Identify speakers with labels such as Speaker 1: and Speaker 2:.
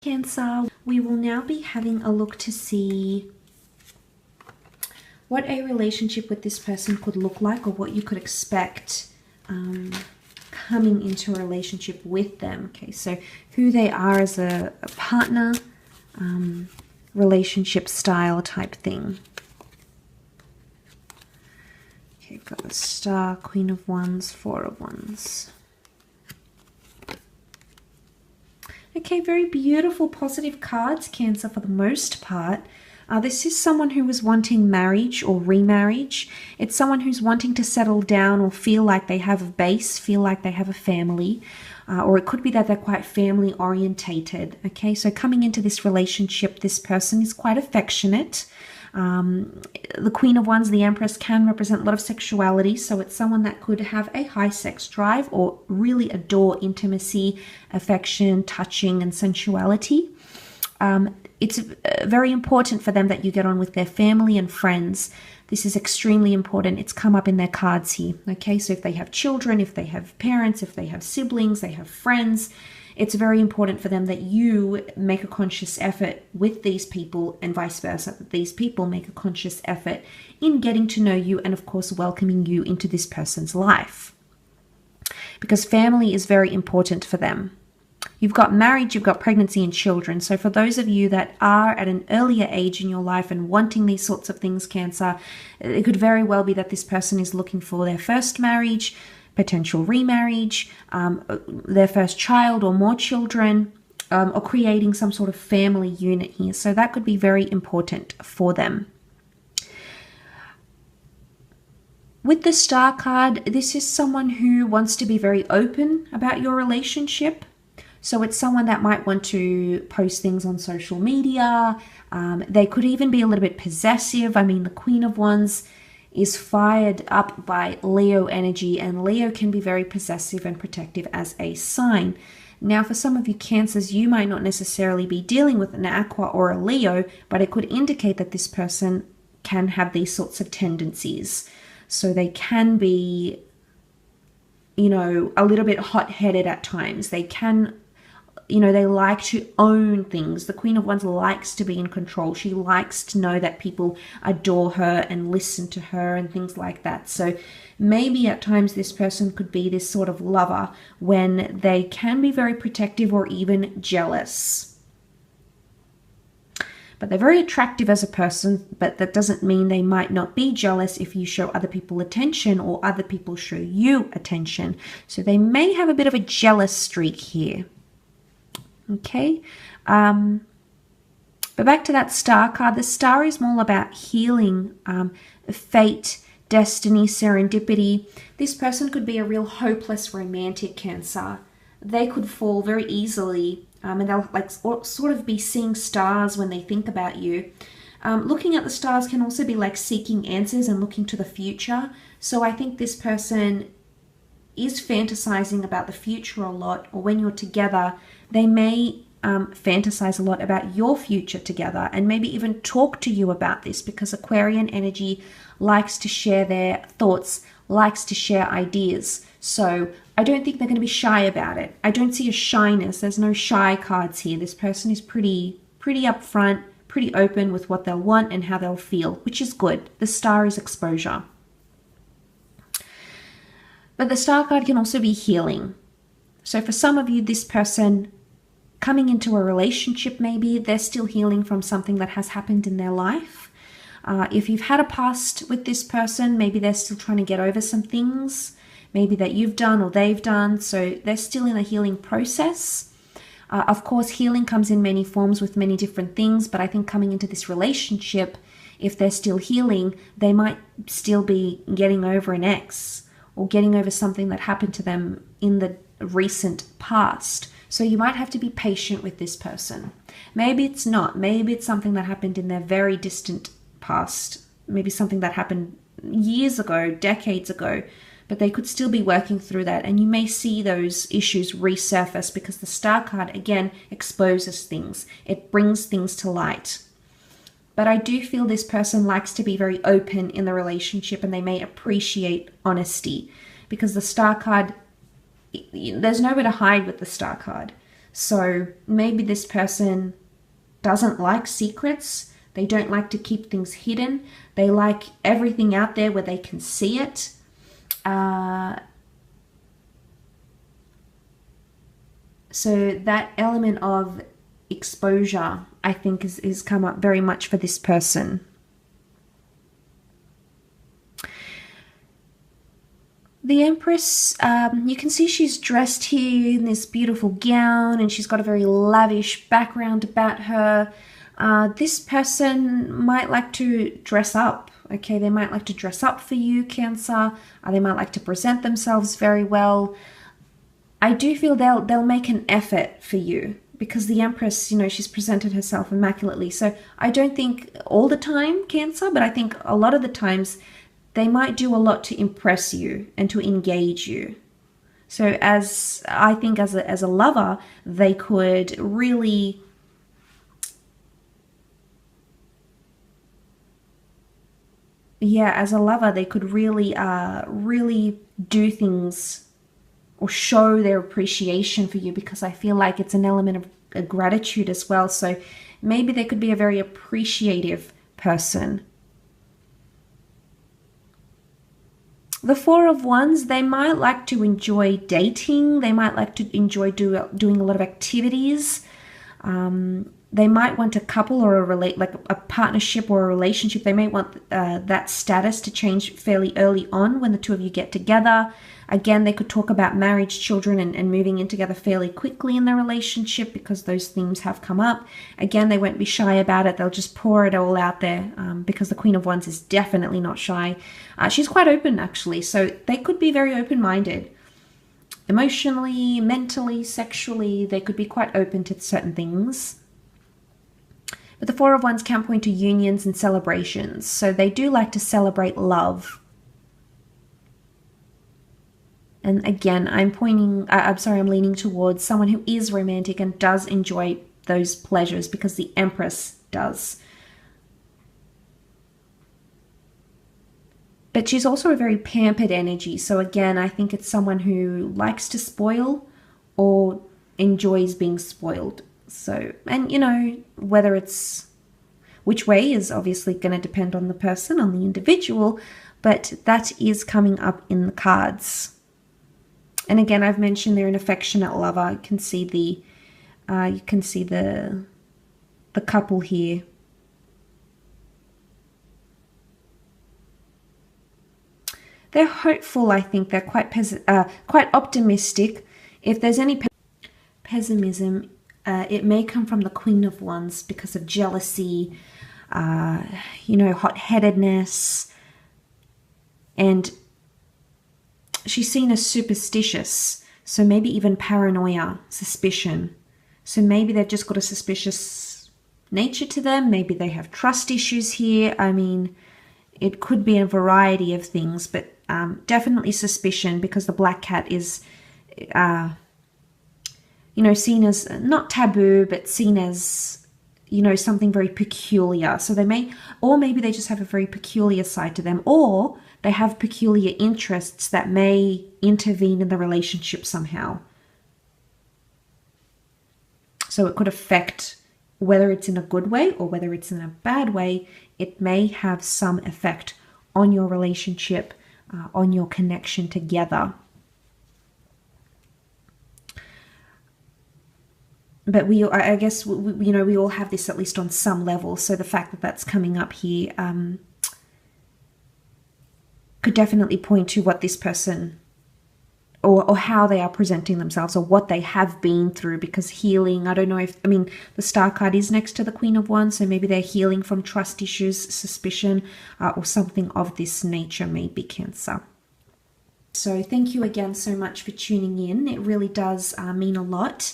Speaker 1: Cancer, we will now be having a look to see what a relationship with this person could look like, or what you could expect coming into a relationship with them. Okay, so who they are as a partner, relationship style type thing. Okay, we've got the Star, Queen of Wands, Four of Wands. Okay, very beautiful, positive cards, Cancer, for the most part. This is someone who is wanting marriage or remarriage. It's someone who's wanting to settle down or feel like they have a base, feel like they have a family. Or it could be that they're quite family orientated. Okay, so coming into this relationship, this person is quite affectionate. The Queen of Wands, the Empress, can represent a lot of sexuality, so it's someone that could have a high sex drive or really adore intimacy, affection, touching, and sensuality. It's very important for them that you get on with their family and friends. This is extremely important. It's come up in their cards here. Okay, so if they have children, if they have parents, if they have siblings, they have friends, it's very important for them that you make a conscious effort with these people, and vice versa, that these people make a conscious effort in getting to know you and, of course, welcoming you into this person's life. Because family is very important for them. You've got marriage, you've got pregnancy and children. So for those of you that are at an earlier age in your life and wanting these sorts of things, Cancer, it could very well be that this person is looking for their first marriage, potential remarriage, their first child or more children, or creating some sort of family unit here. So that could be very important for them. With the Star card, this is someone who wants to be very open about your relationship. So it's someone that might want to post things on social media. They could even be a little bit possessive. I mean, the Queen of Wands is fired up by Leo energy, and Leo can be very possessive and protective as a sign. Now, for some of you Cancers, you might not necessarily be dealing with an Aqua or a Leo, but it could indicate that this person can have these sorts of tendencies. So they can be, you know, a little bit hot-headed at times. They can, you know, they like to own things. The Queen of Wands likes to be in control. She likes to know that people adore her and listen to her and things like that. So maybe at times this person could be this sort of lover when they can be very protective or even jealous. But they're very attractive as a person, but that doesn't mean they might not be jealous if you show other people attention or other people show you attention. So they may have a bit of a jealous streak here. Okay, but back to that Star card. The Star is more about healing, fate, destiny, serendipity. This person could be a real hopeless romantic, Cancer. They could fall very easily, and they'll like sort of be seeing stars when they think about you. Looking at the stars can also be like seeking answers and looking to the future. So I think this person is fantasizing about the future a lot, or when you're together, they may fantasize a lot about your future together and maybe even talk to you about this, because Aquarian energy likes to share their thoughts, likes to share ideas. So I don't think they're going to be shy about it. I don't see a shyness. There's no shy cards here. This person is pretty upfront, pretty open with what they'll want and how they'll feel, which is good. The Star is exposure. But the Star card can also be healing. So for some of you, this person coming into a relationship, maybe they're still healing from something that has happened in their life. If you've had a past with this person, maybe they're still trying to get over some things, maybe that you've done or they've done. So they're still in a healing process. Of course, healing comes in many forms with many different things, but I think coming into this relationship, if they're still healing, they might still be getting over an ex or getting over something that happened to them in the recent past. So you might have to be patient with this person. Maybe it's not. Maybe it's something that happened in their very distant past. Maybe something that happened years ago, decades ago, but they could still be working through that. And you may see those issues resurface because the Star card, again, exposes things. It brings things to light. But I do feel this person likes to be very open in the relationship, and they may appreciate honesty, because the Star card, there's nowhere to hide with the Star card. So maybe this person doesn't like secrets. They don't like to keep things hidden. They like everything out there where they can see it. So that element of exposure, I think, is come up very much for this person. The Empress, you can see she's dressed here in this beautiful gown, and she's got a very lavish background about her. This person might like to dress up. Okay, they might like to dress up for you, Cancer. They might like to present themselves very well. I do feel they'll make an effort for you, because the Empress, you know, she's presented herself immaculately. So I don't think all the time, Cancer, but I think a lot of the times they might do a lot to impress you and to engage you. So I think as a lover, they could really as a lover, they could really do things or show their appreciation for you, because I feel like it's an element of gratitude as well. So maybe they could be a very appreciative person. The Four of Wands, they might like to enjoy dating. They might like to enjoy doing a lot of activities. They might want a couple or a partnership or a relationship. They may want that status to change fairly early on when the two of you get together. Again, they could talk about marriage, children, and moving in together fairly quickly in their relationship, because those themes have come up. Again, they won't be shy about it. They'll just pour it all out there, because the Queen of Wands is definitely not shy. She's quite open, actually, so they could be very open-minded. Emotionally, mentally, sexually, they could be quite open to certain things. But the Four of Wands can point to unions and celebrations, so they do like to celebrate love. And again, I'm leaning towards someone who is romantic and does enjoy those pleasures, because the Empress does. But she's also a very pampered energy. So again, I think it's someone who likes to spoil or enjoys being spoiled. So, and you know, whether it's which way is obviously going to depend on the person, on the individual, but that is coming up in the cards. And again, I've mentioned they're an affectionate lover. You can see the couple here. They're hopeful, I think. They're quite optimistic. If there's any pessimism, it may come from the Queen of Wands because of jealousy, you know, hot-headedness, and she's seen as superstitious, so maybe even paranoia, suspicion. So maybe they've just got a suspicious nature to them. Maybe they have trust issues here. I mean, it could be a variety of things, but definitely suspicion, because the black cat is, you know, seen as not taboo, but seen as, you know, something very peculiar. So they may, or maybe they just have a very peculiar side to them, or they have peculiar interests that may intervene in the relationship somehow. So it could affect, whether it's in a good way or whether it's in a bad way, it may have some effect on your relationship, on your connection together. But I guess, you know, we all have this at least on some level. So the fact that that's coming up here could definitely point to what this person, or how they are presenting themselves, or what they have been through, because healing, I don't know if, I mean, the Star card is next to the Queen of Wands, so maybe they're healing from trust issues, suspicion, or something of this nature, maybe Cancer. So thank you again so much for tuning in. It really does mean a lot.